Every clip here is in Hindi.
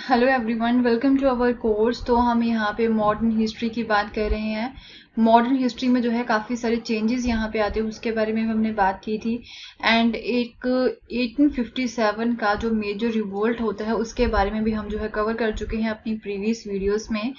Hello everyone, welcome to our course. तो हम यहाँ पे मॉडर्न हिस्ट्री की बात कर रहे हैं। मॉडर्न हिस्ट्री में जो है काफ़ी सारे चेंजेस यहाँ पे आते हैं, उसके बारे में हमने बात की थी। एंड एक 1857 का जो मेजर रिवोल्ट होता है उसके बारे में भी हम जो है कवर कर चुके हैं अपनी प्रीवियस वीडियोस में।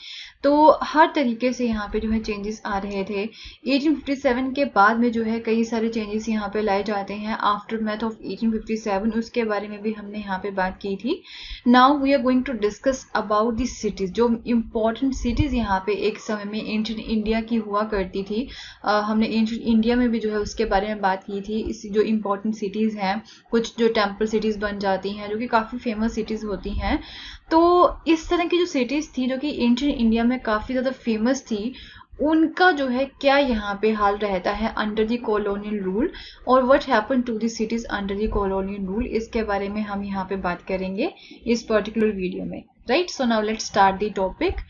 तो हर तरीके से यहाँ पे जो है चेंजेस आ रहे थे। 1857 के बाद में जो है कई सारे चेंजेस यहाँ पे लाए जाते हैं आफ्टर मैथ ऑफ 1857, उसके बारे में भी हमने यहाँ पे बात की थी। Now we are going to discuss about the cities, जो इम्पोर्टेंट सिटीज यहाँ पे एक समय में एंशिएंट इंडिया की हुआ करती थी। हमने एंशिएंट इंडिया में भी जो है उसके बारे में बात की थी। इस जो इम्पोर्टेंट सिटीज हैं, कुछ जो टेम्पल सिटीज बन जाती हैं जो कि काफ़ी फेमस सिटीज होती हैं। तो इस तरह की जो सिटीज थी जो कि एंशिएंट इंडिया में काफ़ी ज़्यादा फेमस थी, उनका जो है क्या यहाँ पे हाल रहता है अंडर द कॉलोनियल रूल, और what happen to the cities under the colonial rule, इसके बारे में हम यहाँ पे बात करेंगे इस पर्टिकुलर वीडियो में। Right, so now let's start the topic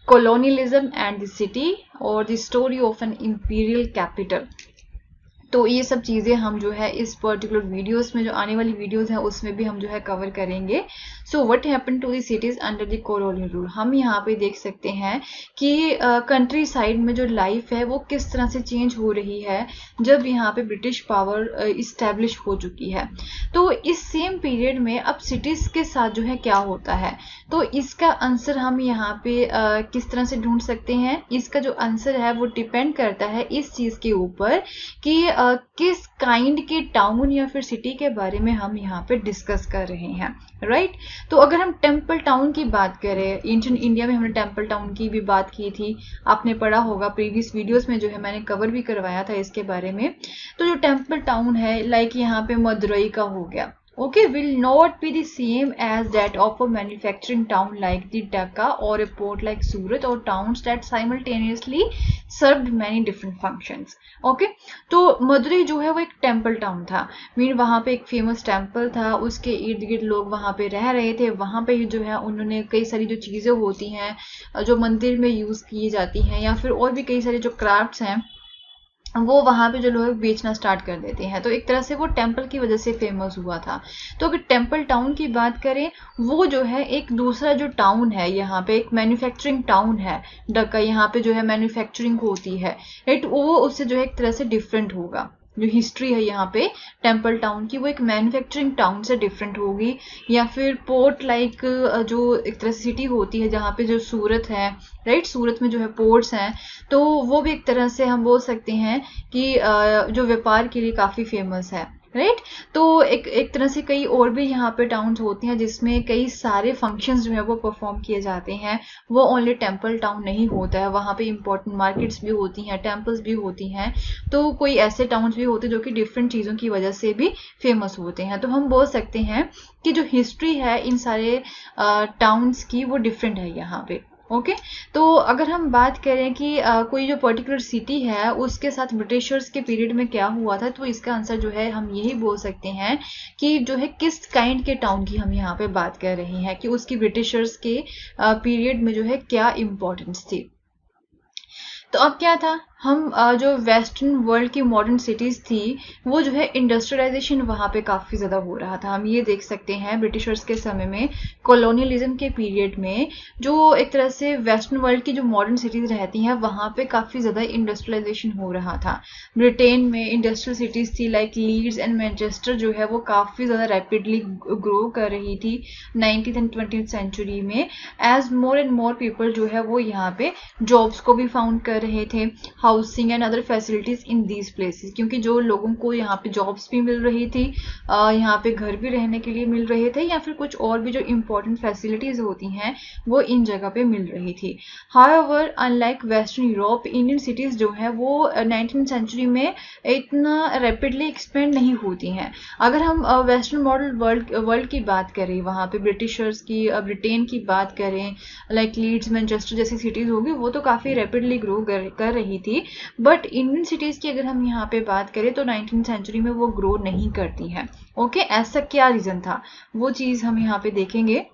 colonialism and the city or the story of an imperial capital। तो ये सब चीज़ें हम जो है इस पर्टिकुलर वीडियोस में, जो आने वाली वीडियोस हैं उसमें भी हम जो है कवर करेंगे। So what happen to the cities under the colonial rule, हम यहाँ पे देख सकते हैं कि कंट्री साइड में जो लाइफ है वो किस तरह से चेंज हो रही है जब यहाँ पे ब्रिटिश पावर इस्टेब्लिश हो चुकी है। तो इस सेम पीरियड में अब सिटीज़ के साथ जो है क्या होता है, तो इसका आंसर हम यहाँ पे किस तरह से ढूंढ सकते हैं। इसका जो आंसर है वो डिपेंड करता है इस चीज़ के ऊपर कि किस काइंड के टाउन या फिर सिटी के बारे में हम यहाँ पे डिस्कस कर रहे हैं। राइट, तो अगर हम टेम्पल टाउन की बात करें, एंशिएंट इंडिया में हमने टेम्पल टाउन की भी बात की थी, आपने पढ़ा होगा प्रीवियस वीडियोस में, जो है मैंने कवर भी करवाया था इसके बारे में। तो जो टेम्पल टाउन है, लाइक यहाँ पे मदुरई का हो गया, okay, will not be the same as that of a manufacturing town like the Dhaka or a port like Surat, or towns that simultaneously served many different functions। okay, तो मदुरई जो है वो एक टेम्पल टाउन था। मीन वहाँ पे एक फेमस टेम्पल था, उसके इर्द गिर्द लोग वहाँ पे रह रहे थे। वहाँ पे जो है उन्होंने कई सारी जो चीज़ें होती हैं जो मंदिर में यूज़ की जाती हैं, या फिर और भी कई सारे जो क्राफ्ट्स हैं वो वहाँ पे जो लोग बेचना स्टार्ट कर देते हैं। तो एक तरह से वो टेम्पल की वजह से फेमस हुआ था। तो अगर टेम्पल टाउन की बात करें, वो जो है एक दूसरा जो टाउन है, यहाँ पे एक मैन्युफैक्चरिंग टाउन है डक्का, यहाँ पे जो है मैन्युफैक्चरिंग होती है। राइट, वो उससे जो है एक तरह से डिफरेंट होगा। जो हिस्ट्री है यहाँ पे टेम्पल टाउन की, वो एक मैन्युफैक्चरिंग टाउन से डिफरेंट होगी। या फिर पोर्ट लाइक जो एक तरह से सिटी होती है, जहाँ पे जो सूरत है, राइट, सूरत में जो है पोर्ट्स हैं, तो वो भी एक तरह से हम बोल सकते हैं कि जो व्यापार के लिए काफ़ी फेमस है। राइट, तो एक तरह से कई और भी यहाँ पे टाउन्स होती हैं जिसमें कई सारे फंक्शंस जो है वो परफॉर्म किए जाते हैं। वो ओनली टेम्पल टाउन नहीं होता है, वहाँ पे इंपॉर्टेंट मार्केट्स भी होती हैं, टेम्पल्स भी होती हैं। तो कोई ऐसे टाउन्स भी होते हैं जो कि डिफरेंट चीज़ों की वजह से भी फेमस होते हैं। तो हम बोल सकते हैं कि जो हिस्ट्री है इन सारे टाउन्स की वो डिफरेंट है यहाँ पे। ओके, तो अगर हम बात करें कि कोई जो पर्टिकुलर सिटी है उसके साथ ब्रिटिशर्स के पीरियड में क्या हुआ था, तो इसका आंसर जो है हम यही बोल सकते हैं कि जो है किस काइंड के टाउन की हम यहाँ पे बात कर रहे हैं, कि उसकी ब्रिटिशर्स के पीरियड में जो है क्या इम्पोर्टेंस थी। तो अब क्या था, हम जो वेस्टर्न वर्ल्ड की मॉडर्न सिटीज़ थी वो जो है इंडस्ट्रियलाइजेशन वहाँ पे काफ़ी ज़्यादा हो रहा था। हम ये देख सकते हैं ब्रिटिशर्स के समय में, कॉलोनियलिज्म के पीरियड में, जो एक तरह से वेस्टर्न वर्ल्ड की जो मॉडर्न सिटीज़ रहती हैं वहाँ पे काफ़ी ज़्यादा इंडस्ट्रियलाइजेशन हो रहा था। ब्रिटेन में इंडस्ट्रियल सिटीज़ थी लाइक लीड्स एंड मैनचेस्टर, जो है वो काफ़ी ज़्यादा रैपिडली ग्रो कर रही थी 19th एंड 20th सेंचुरी में। As more and more people जो है वो यहाँ पे जॉब्स को भी फाउंड कर रहे थे, housing and other facilities in these places, क्योंकि जो लोगों को यहाँ पे जॉब्स भी मिल रही थी, यहाँ पे घर भी रहने के लिए मिल रहे थे, या फिर कुछ और भी जो इम्पोर्टेंट फैसिलिटीज होती हैं वो इन जगह पे मिल रही थी। However unlike western Europe, Indian cities जो है वो 19th सेंचुरी में इतना रैपिडली एक्सपेंड नहीं होती हैं। अगर हम वेस्टर्न मॉडल वर्ल्ड की बात करें, वहाँ पे ब्रिटिशर्स की, ब्रिटेन की बात करें, लाइक लीड्स मैनचेस्टर जैसी सिटीज होगी, वो तो काफ़ी रैपिडली ग्रो कर रही थी। बट इंडियन सिटीज़ की अगर हम यहाँ पे बात करें तो 19th सेंचुरी में वो ग्रो नहीं करती हैं। ओके, ऐसा क्या रीज़न था, वो चीज़ हम यहाँ पे देखेंगे।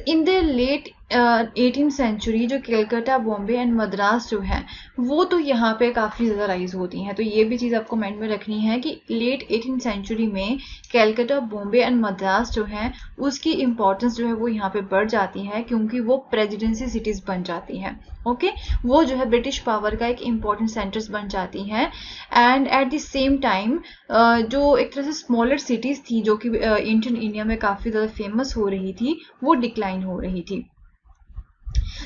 In the late 18th century जो कलकत्ता, बॉम्बे एंड मद्रास जो है वो तो यहाँ पे काफ़ी ज़्यादा राइज होती हैं। तो ये भी चीज़ आपको माइंड में रखनी है कि लेट 18th सेंचुरी में कलकत्ता, बॉम्बे एंड मद्रास जो है उसकी इम्पोर्टेंस जो है वो यहाँ पे बढ़ जाती है, क्योंकि वो प्रेसिडेंसी सिटीज़ बन जाती हैं। ओके, वो जो है ब्रिटिश पावर का एक इम्पॉर्टेंट सेंटर्स बन जाती हैं। And at the same time जो एक तरह से स्मॉलर सिटीज़ थी जो कि एंशिएंट इंडिया में काफ़ी ज़्यादा फेमस हो रही थी, वो डिक्लाइन हो रही थी।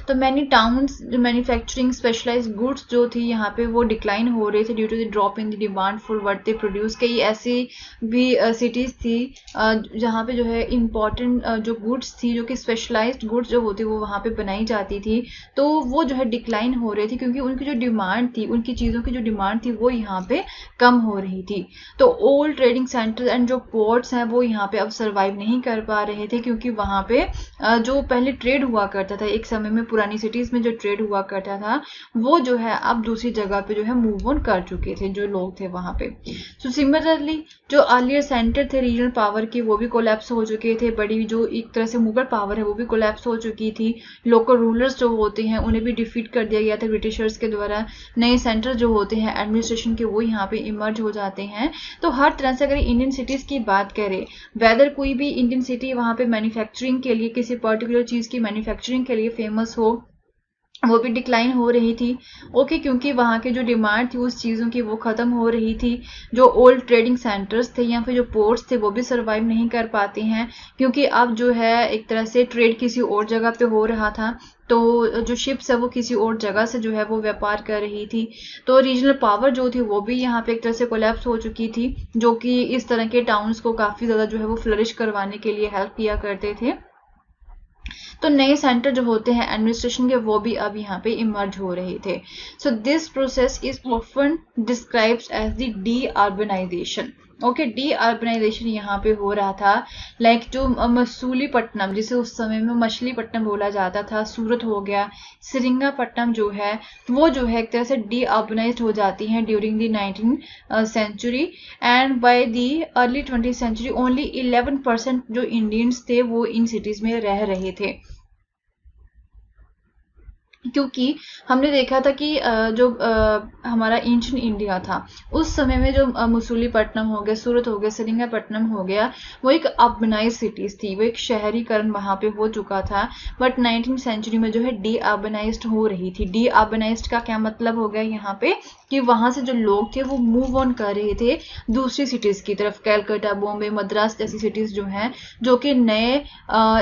तो मैनी टाउन्स जो मैन्युफैक्चरिंग स्पेशलाइज्ड गुड्स जो थी यहाँ पे वो डिक्लाइन हो रहे थे due to the drop in the demand for what they produce. कई ऐसी भी सिटीज़ थी जहाँ पे जो है इम्पॉर्टेंट जो गुड्स थी, जो कि स्पेशलाइज्ड गुड्स जो होती वो वहाँ पे बनाई जाती थी, तो वो जो है डिक्लाइन हो रही थी, क्योंकि उनकी जो डिमांड थी, उनकी चीज़ों की जो डिमांड थी वो यहाँ पे कम हो रही थी। तो ओल्ड ट्रेडिंग सेंटर एंड जो पोर्ट्स हैं वो यहाँ पे अब सर्वाइव नहीं कर पा रहे थे, क्योंकि वहाँ पे जो पहले ट्रेड हुआ करता था एक समय में, पुरानी सिटीज में जो ट्रेड हुआ करता था वो जो है अब दूसरी जगह पे जो है मूव ऑन कर चुके थे जो लोग थे वहां पे। सो सिमिलरली जो अर्लियर सेंटर थे रीजनल पावर के वो भी कोलैप्स हो चुके थे। बड़ी जो एक तरह से मुगल पावर है वो भी कोलैप्स हो चुकी थी। लोकल रूलर्स जो होते हैं उन्हें भी डिफीट कर दिया गया था ब्रिटिशर्स के द्वारा। नए सेंटर जो होते हैं एडमिनिस्ट्रेशन के वो यहाँ पे इमर्ज हो जाते हैं। तो हर तरह से अगर इंडियन सिटीज की बात करें, वेदर कोई भी इंडियन सिटी वहाँ पे मैन्युफैक्चरिंग के लिए, किसी पर्टिकुलर चीज की मैन्युफैक्चरिंग के लिए फेमस हो, वो भी डिक्लाइन हो रही थी। ओके, क्योंकि वहाँ की जो डिमांड थी उस चीज़ों की वो ख़त्म हो रही थी। जो ओल्ड ट्रेडिंग सेंटर्स थे या फिर जो पोर्ट्स थे वो भी सर्वाइव नहीं कर पाते हैं, क्योंकि अब जो है एक तरह से ट्रेड किसी और जगह पे हो रहा था। तो जो शिप्स है वो किसी और जगह से जो है वो व्यापार कर रही थी। तो रीजनल पावर जो थी वो भी यहाँ पे एक तरह से कोलैप्स हो चुकी थी, जो कि इस तरह के टाउन्स को काफ़ी ज़्यादा जो है वो फ्लरिश करवाने के लिए हेल्प किया करते थे। तो नए सेंटर जो होते हैं एडमिनिस्ट्रेशन के वो भी अब यहाँ पे इमर्ज हो रहे थे। So this process is often described as the deurbanization. Okay, deurbanization यहाँ पे हो रहा था। लाइक जो मसूलीपट्टनम, जिसे उस समय में मछलीपट्टनम बोला जाता था, सूरत हो गया, सिरिंगापट्टनम जो है वो जो है एक तरह से डी अर्बनाइज्ड हो जाती हैं during the 19th century. And by the early 20th century only 11% जो इंडियंस थे वो इन सिटीज में रह रहे थे। क्योंकि हमने देखा था कि जो हमारा एंशिएंट इंडिया था उस समय में जो मसूलीपट्टनम हो गया, सूरत हो गया, सेरिंगापट्टनम हो गया, वो एक अर्बनाइज सिटीज थी, वो एक शहरीकरण वहां पे हो चुका था। बट 19th सेंचुरी में जो है डी अर्बनाइज्ड हो रही थी। डी अर्बनाइज्ड का क्या मतलब हो गया यहाँ पे कि वहां से जो लोग थे वो मूव ऑन कर रहे थे दूसरी सिटीज की तरफ, कलकत्ता, बॉम्बे, मद्रास जैसी सिटीज जो हैं, जो कि नए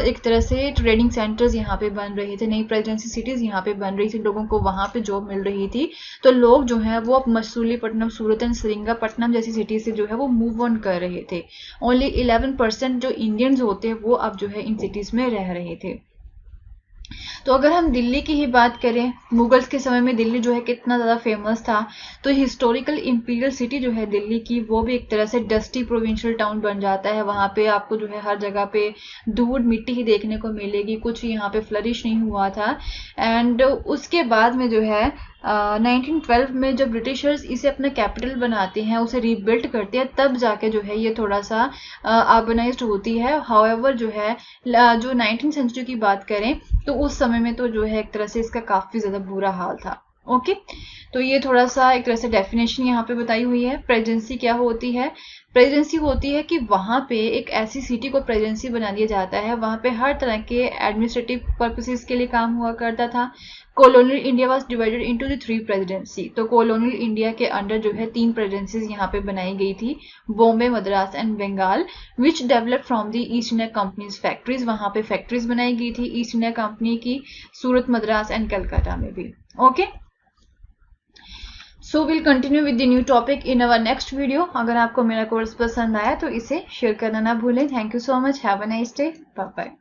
एक तरह से ट्रेडिंग सेंटर्स यहाँ पे बन रहे थे, नई प्रेसिडेंसी सिटीज यहाँ पे बन रही थी, लोगों को वहां पे जॉब मिल रही थी। तो लोग जो है वो अब मसूलीपट्टनम, सूरत एंड सिरिंगापट्टनम जैसी सिटी से जो है वो मूव ऑन कर रहे थे। ओनली 11% जो इंडियंस होते हैं वो अब जो है इन सिटीज में रह रहे थे। तो अगर हम दिल्ली की ही बात करें, मुगल्स के समय में दिल्ली जो है कितना ज़्यादा फेमस था। तो हिस्टोरिकल इंपीरियल सिटी जो है दिल्ली की वो भी एक तरह से डस्टी प्रोविंशियल टाउन बन जाता है। वहाँ पे आपको जो है हर जगह पे धूल मिट्टी ही देखने को मिलेगी, कुछ यहाँ पे फ्लरिश नहीं हुआ था। एंड उसके बाद में जो है 1912 में जब ब्रिटिशर्स इसे अपना कैपिटल बनाते हैं, उसे रीबिल्ड करते हैं, तब जाके जो है ये थोड़ा सा अर्बनाइज्ड होती है। हाउएवर जो है जो 19th सेंचुरी की बात करें तो उस समय में तो जो है एक तरह से इसका काफी ज्यादा बुरा हाल था। ओके, तो ये थोड़ा सा एक तरह से डेफिनेशन यहाँ पे बताई हुई है। प्रेसिडेंसी क्या होती है? प्रेसिडेंसी होती है कि वहां पे एक ऐसी सिटी को प्रेसिडेंसी बना दिया जाता है, वहां पे हर तरह के एडमिनिस्ट्रेटिव पर्पसेस के लिए काम हुआ करता था। Colonial India was divided into the 3 presidency. तो कॉलोनियल इंडिया के अंडर जो है 3 प्रेसिडेंसीज यहाँ पे बनाई गई थी, Bombay, Madras and Bengal, which develop from the East India companies factories. वहां पे फैक्ट्रीज बनाई गई थी ईस्ट इंडिया कंपनी की, सूरत, मद्रास एंड कलकत्ता में भी। Okay, so will continue with the new topic in our next video. अगर आपको मेरा कोर्स पसंद आया तो इसे शेयर करना ना भूलें। Thank you so much, have a nice day, bye bye.